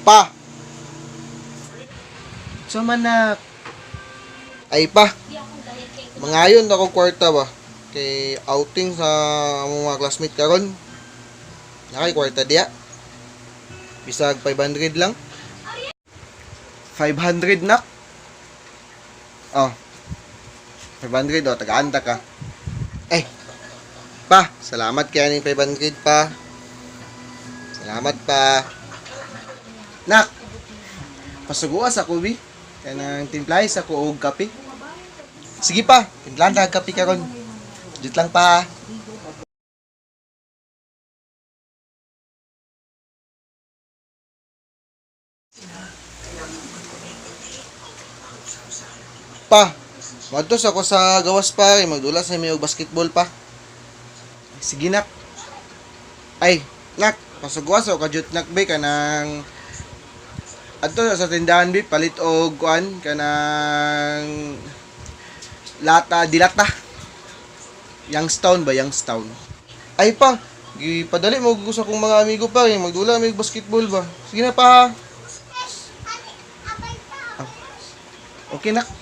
Pa! So man na, Ay pa! Mangayon ako kwarta ba? Kay outing sa mga classmate karon. Nakay kwarta diya. Bisag 500 lang. 500 nak. Oh. 500 oh, taga-anta ka. Eh. Pa, salamat kaya ning 500 pa. Salamat pa. Nak, pasuguas ako bi. Kanang timplay sa ko og kape. Sige pa, timplahan ta kape karon. Jut lang pa. Pa, madtos ako sa gawas pa, magdula sa may og basketball pa. Sige nak. Ay, nak, pasugwas ako kajut nak be kanang adto sa tindahan be palit og kuan kanang lata dilata. Youngstown ba, Youngstown? Ay pa, gipadali mo ko sa kong mga amigo pa, magdula may basketball ba. Sige na pa. Okay nak.